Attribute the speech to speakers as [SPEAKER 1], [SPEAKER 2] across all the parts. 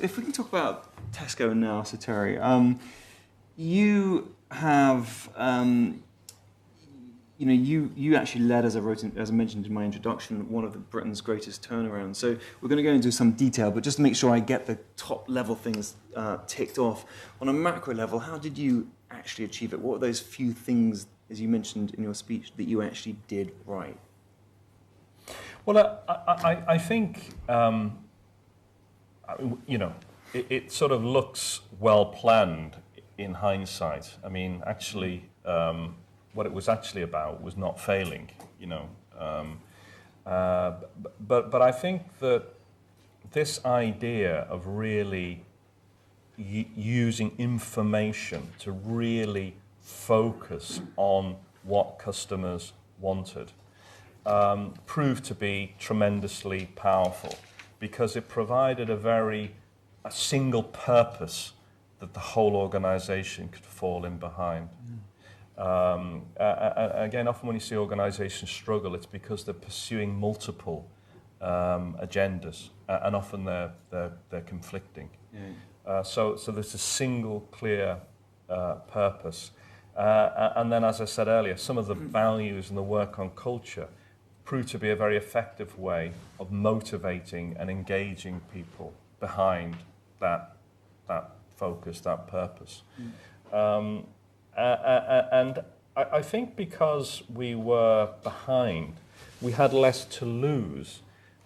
[SPEAKER 1] If we can talk about Tesco now, so Terry, you have, you actually led, as I mentioned in my introduction, one of Britain's greatest turnarounds. So we're going to go into some detail, but just to make sure I get the top level things ticked off. On a macro level, how did you actually achieve it? What were those few things, as you mentioned in your speech, that you actually did right?
[SPEAKER 2] Well, I think, it sort of looks well planned in hindsight. I mean, actually, what it was actually about was not failing, But I think that this idea of really using information to really focus on what customers wanted proved to be tremendously powerful, because it provided a single purpose that the whole organization could fall in behind. Again, often when you see organizations struggle, it's because they're pursuing multiple agendas, and often they're conflicting. Yeah. So there's a single clear purpose. And then, as I said earlier, some of the values and the work on culture proved to be a very effective way of motivating and engaging people behind that focus, that purpose. And I think because we were behind, we had less to lose,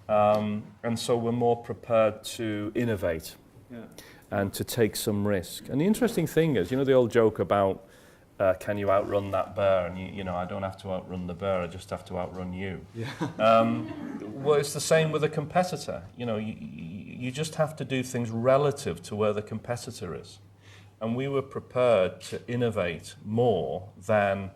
[SPEAKER 2] and so we're more prepared to innovate and to take some risk. And the interesting thing is, the old joke about can you outrun that bear? And I don't have to outrun the bear, I just have to outrun you. Yeah. Well, it's the same with a competitor. You just have to do things relative to where the competitor is. And we were prepared to innovate more than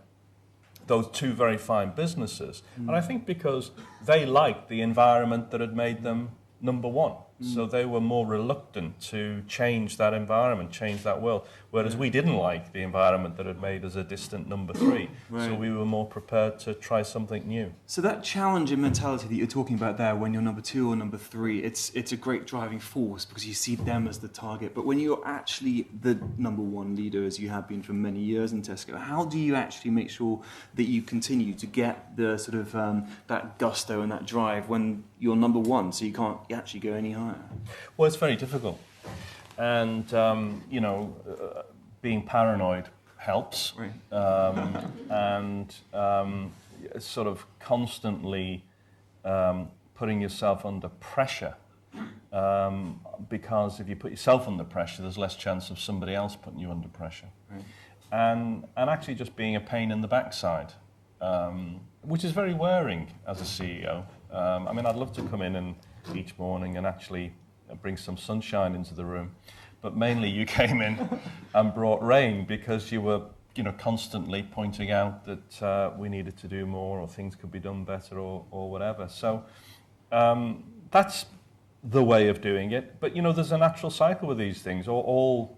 [SPEAKER 2] those two very fine businesses. And I think because they liked the environment that had made them number one. So they were more reluctant to change that environment, change that world, whereas we didn't like the environment that had made us a distant number three. Right. So we were more prepared to try something new.
[SPEAKER 1] So that challenging mentality that you're talking about there, when you're number two or number three, it's a great driving force because you see them as the target. But when you're actually the number one leader, as you have been for many years in Tesco, how do you actually make sure that you continue to get the sort of that gusto and that drive when you're number one, so you can't actually go any higher?
[SPEAKER 2] Well, it's very difficult. And, being paranoid helps. Right. And sort of constantly putting yourself under pressure. Because if you put yourself under pressure, there's less chance of somebody else putting you under pressure. Right. And actually just being a pain in the backside, which is very wearing as a CEO. I'd love to come in and each morning and actually bring some sunshine into the room, but mainly you came in and brought rain because you were, constantly pointing out that we needed to do more or things could be done better or whatever. So that's the way of doing it. But there's a natural cycle with these things.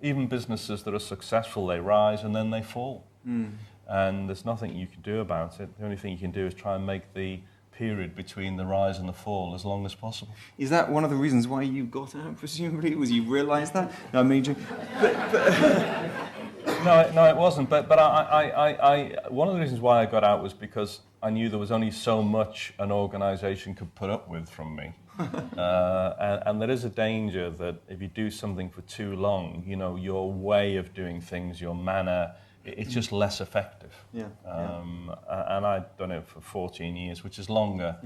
[SPEAKER 2] Even businesses that are successful, they rise and then they fall, and there's nothing you can do about it. The only thing you can do is try and make the period between the rise and the fall as long as possible.
[SPEAKER 1] Is that one of the reasons why you got out, presumably? Was you realised that? No, I mean,
[SPEAKER 2] No, it wasn't. But I one of the reasons why I got out was because I knew there was only so much an organisation could put up with from me. And there is a danger that if you do something for too long, your way of doing things, your manner, it's just less effective. Yeah. And I'd done it for 14 years, which is longer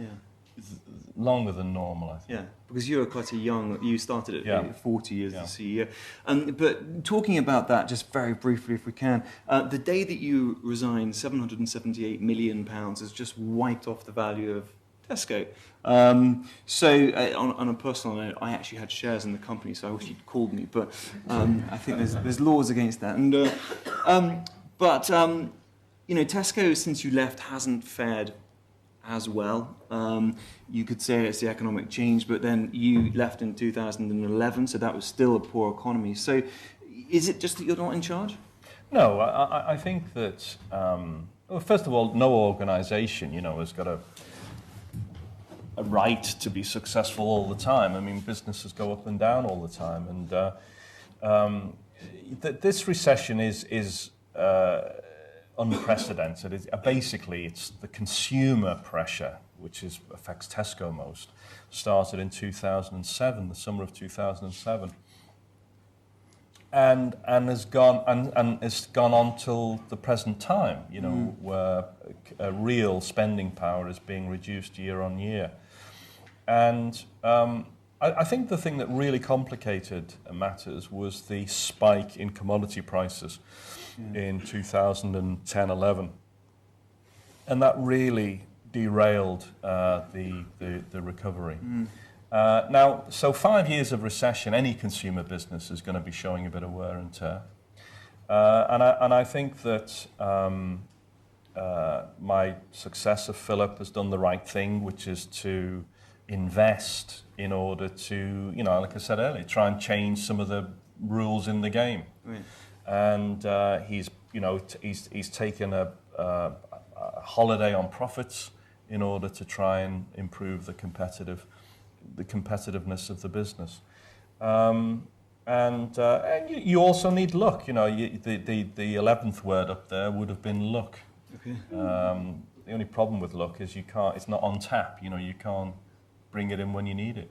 [SPEAKER 2] than normal, I think.
[SPEAKER 1] Yeah, because you were you started at 40 years as CEO. But talking about that, just very briefly, if we can, the day that you resigned, £778 million has just wiped off the value of Tesco. So on a personal note, I actually had shares in the company, so I wish you'd called me. But I think there's laws against that. But Tesco, since you left, hasn't fared as well. You could say it's the economic change, but then you left in 2011, so that was still a poor economy. So is it just that you're not in charge?
[SPEAKER 2] No, I think that, first of all, no organisation, has got a a right to be successful all the time. I mean, businesses go up and down all the time, and this recession is unprecedented. Basically, it's the consumer pressure, which affects Tesco most, started in 2007, the summer of 2007. And has gone on till the present time, where real spending power is being reduced year on year. And I think the thing that really complicated matters was the spike in commodity prices in 2010-11, and that really derailed the recovery. Now, so 5 years of recession, any consumer business is going to be showing a bit of wear and tear. And I think that my successor, Philip, has done the right thing, which is to invest in order to, like I said earlier, try and change some of the rules in the game. Right. And he's taken a holiday on profits in order to try and improve the competitiveness of the business. And you also need luck. The 11th word up there would have been luck. Okay. The only problem with luck is it's not on tap. You can't bring it in when you need it.